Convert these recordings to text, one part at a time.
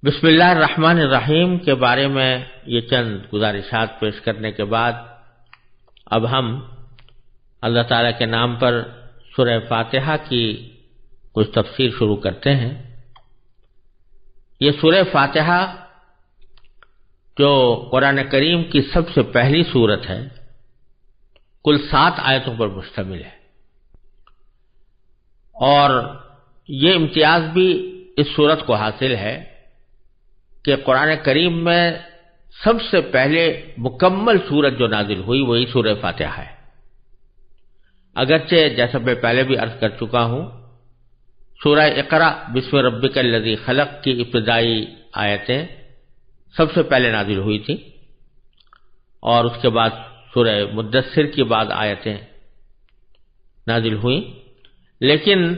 بسم اللہ الرحمن الرحیم کے بارے میں یہ چند گزارشات پیش کرنے کے بعد اب ہم اللہ تعالیٰ کے نام پر سورہ فاتحہ کی کچھ تفسیر شروع کرتے ہیں۔ یہ سورہ فاتحہ جو قرآن کریم کی سب سے پہلی سورت ہے، کل 7 آیتوں پر مشتمل ہے، اور یہ امتیاز بھی اس سورت کو حاصل ہے کہ قرآن کریم میں سب سے پہلے مکمل سورت جو نازل ہوئی وہی سورہ فاتحہ ہے۔ اگرچہ جیسا میں پہلے بھی عرض کر چکا ہوں، سورہ اقرا بسم ربک الذی خلق کی ابتدائی آیتیں سب سے پہلے نازل ہوئی تھیں، اور اس کے بعد سورہ مدثر کی بعد آیتیں نازل ہوئیں، لیکن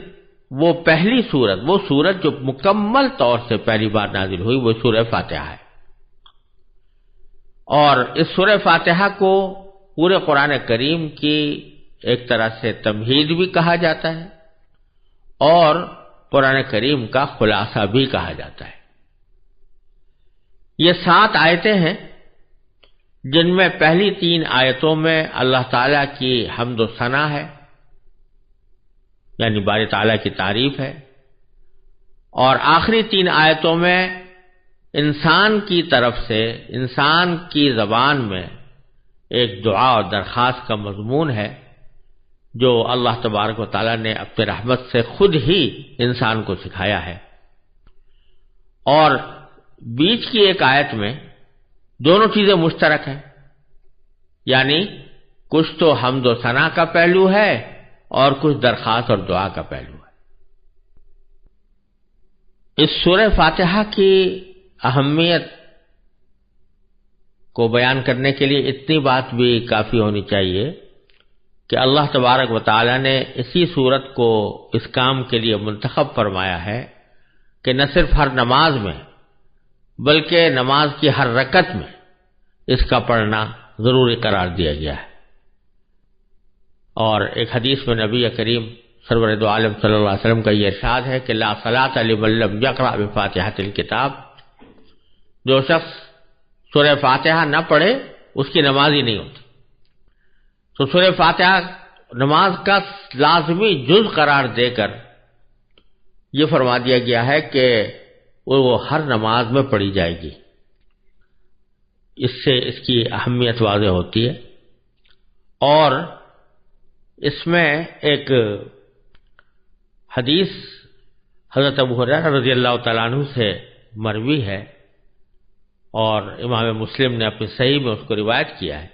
وہ پہلی سورت، وہ سورت جو مکمل طور سے پہلی بار نازل ہوئی، وہ سورہ فاتحہ ہے۔ اور اس سورہ فاتحہ کو پورے قرآن کریم کی ایک طرح سے تمہید بھی کہا جاتا ہے اور قرآن کریم کا خلاصہ بھی کہا جاتا ہے۔ یہ 7 آیتیں ہیں جن میں پہلی 3 آیتوں میں اللہ تعالیٰ کی حمد و ثنا ہے، یعنی باری تعالیٰ کی تعریف ہے، اور آخری 3 آیتوں میں انسان کی طرف سے، انسان کی زبان میں ایک دعا اور درخواست کا مضمون ہے جو اللہ تبارک و تعالیٰ نے اپنے رحمت سے خود ہی انسان کو سکھایا ہے۔ اور بیچ کی ایک آیت میں دونوں چیزیں مشترک ہیں، یعنی کچھ تو حمد و ثنا کا پہلو ہے اور کچھ درخواست اور دعا کا پہلو ہے۔ اس سورہ فاتحہ کی اہمیت کو بیان کرنے کے لیے اتنی بات بھی کافی ہونی چاہیے کہ اللہ تبارک و تعالی نے اسی سورت کو اس کام کے لیے منتخب فرمایا ہے کہ نہ صرف ہر نماز میں بلکہ نماز کی ہر رکعت میں اس کا پڑھنا ضروری قرار دیا گیا ہے۔ اور ایک حدیث میں نبی کریم سرور دو عالم صلی اللہ علیہ وسلم کا یہ ارشاد ہے کہ لا صلاۃ لمن لم یقرأ بفاتحۃ الکتاب، جو شخص سورہ فاتحہ نہ پڑھے اس کی نماز ہی نہیں ہوتی۔ تو سورہ فاتحہ نماز کا لازمی جز قرار دے کر یہ فرما دیا گیا ہے کہ وہ ہر نماز میں پڑھی جائے گی۔ اس سے اس کی اہمیت واضح ہوتی ہے۔ اور اس میں ایک حدیث حضرت ابو ہریرہ رضی اللہ تعالیٰ عنہ سے مروی ہے، اور امام مسلم نے اپنی صحیح میں اس کو روایت کیا ہے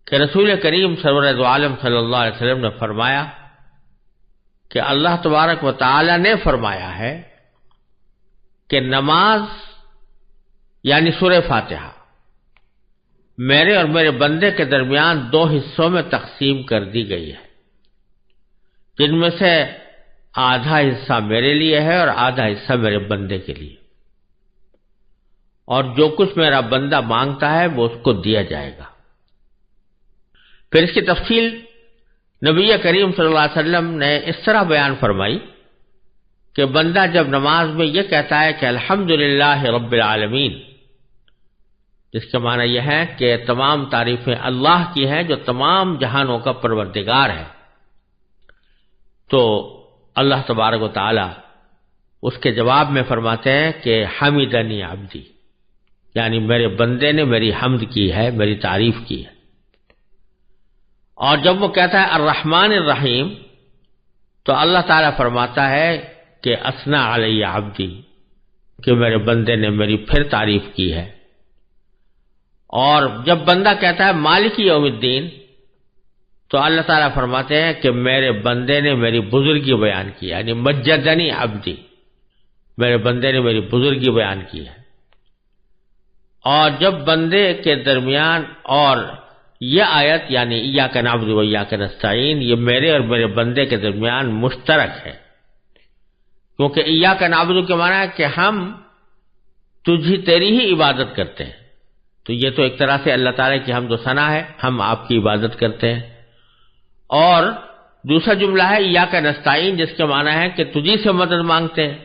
کہ رسول کریم سرور دو عالم صلی اللہ علیہ وسلم نے فرمایا کہ اللہ تبارک و تعالی نے فرمایا ہے کہ نماز یعنی سورہ فاتحہ میرے اور میرے بندے کے درمیان 2 حصوں میں تقسیم کر دی گئی ہے، جن میں سے آدھا حصہ میرے لیے ہے اور آدھا حصہ میرے بندے کے لیے، اور جو کچھ میرا بندہ مانگتا ہے وہ اس کو دیا جائے گا۔ پھر اس کی تفصیل نبی کریم صلی اللہ علیہ وسلم نے اس طرح بیان فرمائی کہ بندہ جب نماز میں یہ کہتا ہے کہ الحمدللہ رب العالمین، جس کا معنی یہ ہے کہ تمام تعریفیں اللہ کی ہیں جو تمام جہانوں کا پروردگار ہے، تو اللہ تبارک و تعالی اس کے جواب میں فرماتے ہیں کہ حمدنی عبدی، یعنی میرے بندے نے میری حمد کی ہے، میری تعریف کی ہے۔ اور جب وہ کہتا ہے الرحمن الرحیم، تو اللہ تعالیٰ فرماتا ہے کہ اثنا علی عبدی، کہ میرے بندے نے میری پھر تعریف کی ہے۔ اور جب بندہ کہتا ہے مالک یوم الدین، تو اللہ تعالیٰ فرماتے ہیں کہ میرے بندے نے میری بزرگی بیان کی، یعنی مجدنی عبدی، میرے بندے نے میری بزرگی بیان کی ہے۔ اور جب بندے کے درمیان، اور یہ آیت یعنی ایاک نعبد و ایاک نستعین، یہ میرے اور میرے بندے کے درمیان مشترک ہے، کیونکہ ایاک نعبد کے معنی ہے کہ ہم تیری ہی عبادت کرتے ہیں، تو یہ تو ایک طرح سے اللہ تعالیٰ کی حمد و ثنا ہے، ہم آپ کی عبادت کرتے ہیں۔ اور دوسرا جملہ ہے ایاک نستعین، جس کے معنی ہے کہ تجھی سے مدد مانگتے ہیں،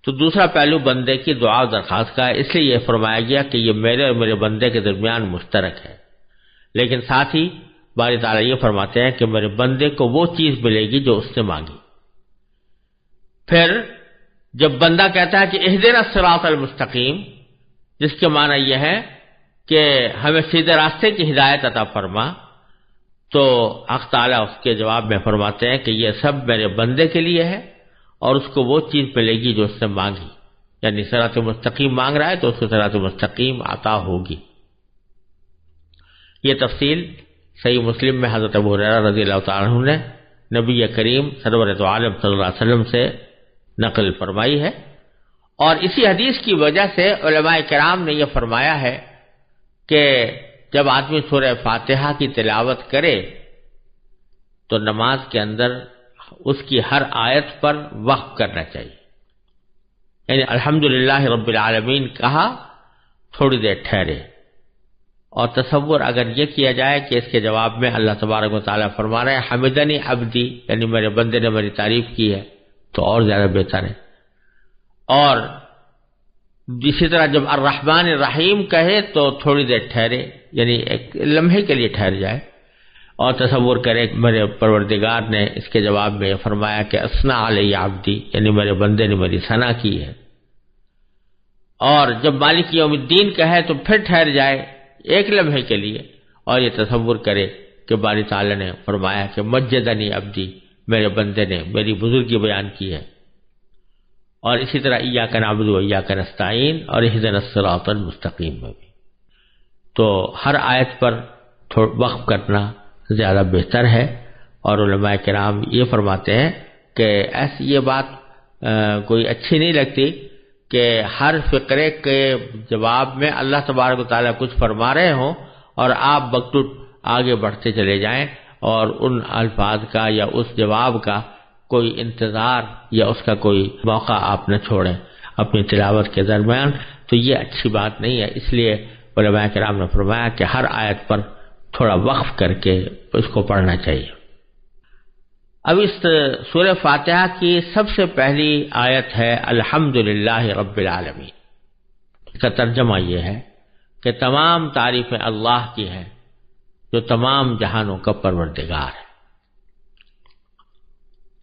تو دوسرا پہلو بندے کی دعا و درخواست کا ہے، اس لیے یہ فرمایا گیا کہ یہ میرے اور میرے بندے کے درمیان مشترک ہے، لیکن ساتھ ہی باری تعالیٰ یہ فرماتے ہیں کہ میرے بندے کو وہ چیز ملے گی جو اس نے مانگی۔ پھر جب بندہ کہتا ہے کہ اہدنا الصراط المستقیم، جس کے معنی یہ ہے کہ ہمیں سیدھے راستے کی ہدایت عطا فرما، تو حق تعالیٰ اس کے جواب میں فرماتے ہیں کہ یہ سب میرے بندے کے لیے ہے اور اس کو وہ چیز ملے گی جو اس نے مانگی، یعنی صراط مستقیم مانگ رہا ہے تو اس کو صراط مستقیم عطا ہوگی۔ یہ تفصیل صحیح مسلم میں حضرت ابو ہریرہ رضی اللہ تعالیٰ عنہ نے نبی کریم سرورۃ عالم صلی اللہ علیہ وسلم سے نقل فرمائی ہے، اور اسی حدیث کی وجہ سے علماء کرام نے یہ فرمایا ہے کہ جب آدمی سورہ فاتحہ کی تلاوت کرے تو نماز کے اندر اس کی ہر آیت پر وقف کرنا چاہیے، یعنی الحمدللہ رب العالمین کہا، تھوڑی دیر ٹھہرے، اور تصور اگر یہ کیا جائے کہ اس کے جواب میں اللہ تبارک و تعالیٰ فرما رہے ہیں حمدنی عبدی، یعنی میرے بندے نے میری تعریف کی ہے، تو اور زیادہ بہتر ہے۔ اور اسی طرح جب الرحمن الرحیم کہے تو تھوڑی دیر ٹھہرے، یعنی ایک لمحے کے لیے ٹھہر جائے اور تصور کرے کہ میرے پروردگار نے اس کے جواب میں یہ فرمایا کہ اثنا علی عبدی، یعنی میرے بندے نے میری ثنا کی ہے۔ اور جب مالک یوم الدین کہے تو پھر ٹھہر جائے ایک لمحے کے لیے اور یہ تصور کرے کہ باری تعالیٰ نے فرمایا کہ مجدنی عبدی، میرے بندے نے میری بزرگی بیان کی ہے۔ اور اسی طرح ایاک نعبد و ایاک نستعین اور اہدنا الصراط المستقیم میں بھی، تو ہر آیت پر وقف کرنا زیادہ بہتر ہے۔ اور علماء کرام یہ فرماتے ہیں کہ ایسی یہ بات کوئی اچھی نہیں لگتی کہ ہر فقرے کے جواب میں اللہ تبارک و تعالیٰ کچھ فرما رہے ہوں اور آپ بخٹوٹ آگے بڑھتے چلے جائیں اور ان الفاظ کا یا اس جواب کا کوئی انتظار یا اس کا کوئی موقع آپ نہ چھوڑیں اپنی تلاوت کے درمیان، تو یہ اچھی بات نہیں ہے۔ اس لیے علماء کرام نے فرمایا کہ ہر آیت پر تھوڑا وقف کر کے اس کو پڑھنا چاہیے۔ اب اس سورہ فاتحہ کی سب سے پہلی آیت ہے الحمدللہ رب العالمین۔ اس کا ترجمہ یہ ہے کہ تمام تعریفیں اللہ کی ہیں جو تمام جہانوں کا پروردگار ہے۔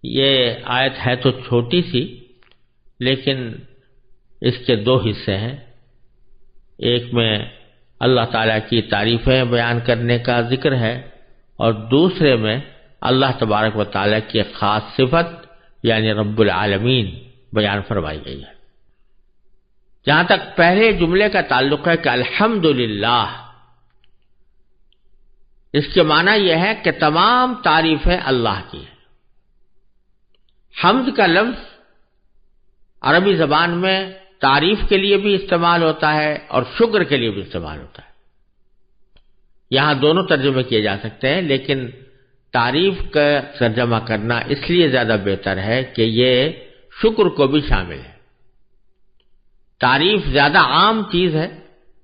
یہ آیت ہے تو چھوٹی سی، لیکن اس کے دو حصے ہیں۔ ایک میں اللہ تعالیٰ کی تعریفیں بیان کرنے کا ذکر ہے اور دوسرے میں اللہ تبارک و تعالیٰ کی خاص صفت یعنی رب العالمین بیان فرمائی گئی ہے۔ جہاں تک پہلے جملے کا تعلق ہے کہ الحمدللہ، اس کے معنی یہ ہے کہ تمام تعریفیں اللہ کی ہیں۔ حمد کا لفظ عربی زبان میں تعریف کے لیے بھی استعمال ہوتا ہے اور شکر کے لیے بھی استعمال ہوتا ہے۔ یہاں دونوں ترجمے کیے جا سکتے ہیں، لیکن تعریف کا ترجمہ کرنا اس لیے زیادہ بہتر ہے کہ یہ شکر کو بھی شامل ہے۔ تعریف زیادہ عام چیز ہے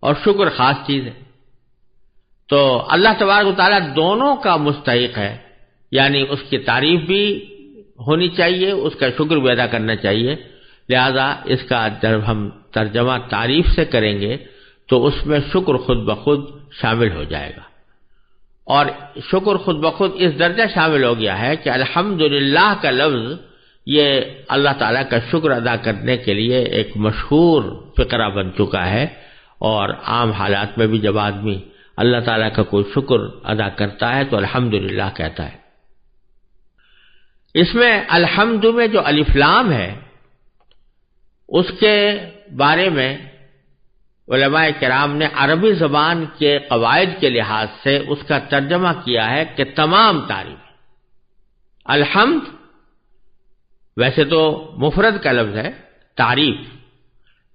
اور شکر خاص چیز ہے، تو اللہ تبارک و تعالیٰ دونوں کا مستحق ہے، یعنی اس کی تعریف بھی ہونی چاہیے، اس کا شکر بھی ادا کرنا چاہیے۔ لہذا اس کا جب ہم ترجمہ تعریف سے کریں گے تو اس میں شکر خود بخود شامل ہو جائے گا، اور شکر خود بخود اس درجہ شامل ہو گیا ہے کہ الحمدللہ کا لفظ یہ اللہ تعالیٰ کا شکر ادا کرنے کے لیے ایک مشہور فقرہ بن چکا ہے، اور عام حالات میں بھی جب آدمی اللہ تعالیٰ کا کوئی شکر ادا کرتا ہے تو الحمدللہ کہتا ہے۔ اس میں الحمد میں جو الف لام ہے اس کے بارے میں علماء کرام نے عربی زبان کے قواعد کے لحاظ سے اس کا ترجمہ کیا ہے کہ تمام تعریف۔ الحمد ویسے تو مفرد کا لفظ ہے تعریف،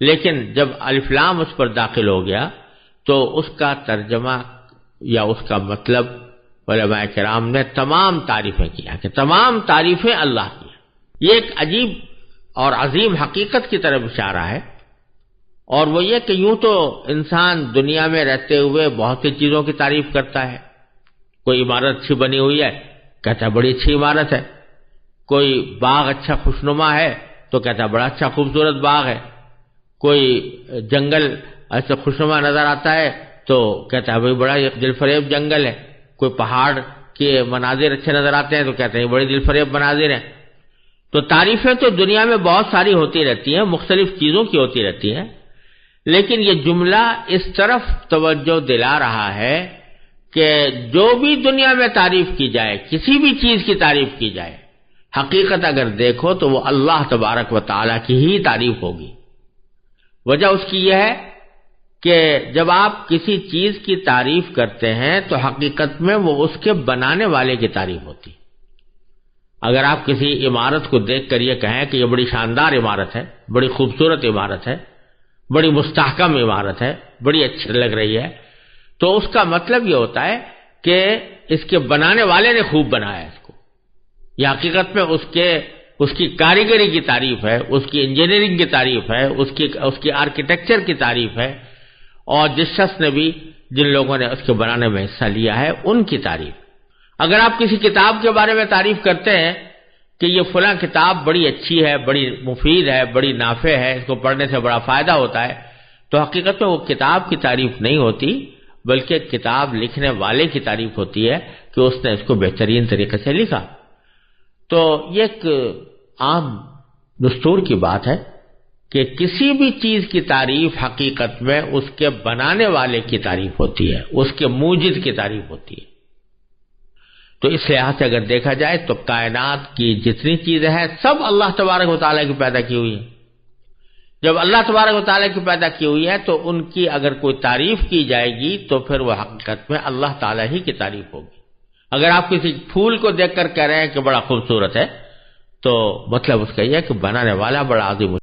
لیکن جب الف لام اس پر داخل ہو گیا تو اس کا ترجمہ یا اس کا مطلب علماء کرام نے تمام تعریفیں کیا کہ تمام تعریفیں اللہ کی ہیں۔ یہ ایک عجیب اور عظیم حقیقت کی طرف اشارہ ہے، اور وہ یہ کہ یوں تو انسان دنیا میں رہتے ہوئے بہت سی چیزوں کی تعریف کرتا ہے۔ کوئی عمارت اچھی بنی ہوئی ہے، کہتا ہے بڑی اچھی عمارت ہے۔ کوئی باغ اچھا خوشنما ہے، تو کہتا ہے بڑا اچھا خوبصورت باغ ہے. کوئی جنگل ایسے خوشنما نظر آتا ہے تو کہتا ہے بھائی بڑا دل فریب جنگل ہے. کوئی پہاڑ کے مناظر اچھے نظر آتے ہیں تو کہتے ہیں بڑے دل فریب مناظر ہیں. تو تعریفیں تو دنیا میں بہت ساری ہوتی رہتی ہیں، مختلف چیزوں کی ہوتی رہتی ہیں، لیکن یہ جملہ اس طرف توجہ دلا رہا ہے کہ جو بھی دنیا میں تعریف کی جائے، کسی بھی چیز کی تعریف کی جائے، حقیقت اگر دیکھو تو وہ اللہ تبارک و تعالیٰ کی ہی تعریف ہوگی. وجہ اس کی یہ ہے کہ جب آپ کسی چیز کی تعریف کرتے ہیں تو حقیقت میں وہ اس کے بنانے والے کی تعریف ہوتی. اگر آپ کسی عمارت کو دیکھ کر یہ کہیں کہ یہ بڑی شاندار عمارت ہے، بڑی خوبصورت عمارت ہے، بڑی مستحکم عمارت ہے، بڑی اچھی لگ رہی ہے، تو اس کا مطلب یہ ہوتا ہے کہ اس کے بنانے والے نے خوب بنایا اس کو. یہ حقیقت میں اس کی کاریگری کی تعریف ہے، اس کی انجینئرنگ کی تعریف ہے، اس کی آرکیٹیکچر کی تعریف ہے، اور جس شخص نے بھی جن لوگوں نے اس کے بنانے میں حصہ لیا ہے ان کی تعریف. اگر آپ کسی کتاب کے بارے میں تعریف کرتے ہیں کہ یہ فلاں کتاب بڑی اچھی ہے، بڑی مفید ہے، بڑی نافع ہے، اس کو پڑھنے سے بڑا فائدہ ہوتا ہے، تو حقیقت میں وہ کتاب کی تعریف نہیں ہوتی، بلکہ کتاب لکھنے والے کی تعریف ہوتی ہے کہ اس نے اس کو بہترین طریقے سے لکھا. تو یہ ایک عام دستور کی بات ہے کہ کسی بھی چیز کی تعریف حقیقت میں اس کے بنانے والے کی تعریف ہوتی ہے، اس کے موجد کی تعریف ہوتی ہے. تو اس لحاظ سے اگر دیکھا جائے تو کائنات کی جتنی چیزیں ہیں سب اللہ تبارک و تعالیٰ کی پیدا کی ہوئی ہیں. جب اللہ تبارک و تعالیٰ کی پیدا کی ہوئی ہے تو ان کی اگر کوئی تعریف کی جائے گی تو پھر وہ حقیقت میں اللہ تعالیٰ ہی کی تعریف ہوگی. اگر آپ کسی پھول کو دیکھ کر کہہ رہے ہیں کہ بڑا خوبصورت ہے تو مطلب اس کا یہ ہے کہ بنانے والا بڑا عظیم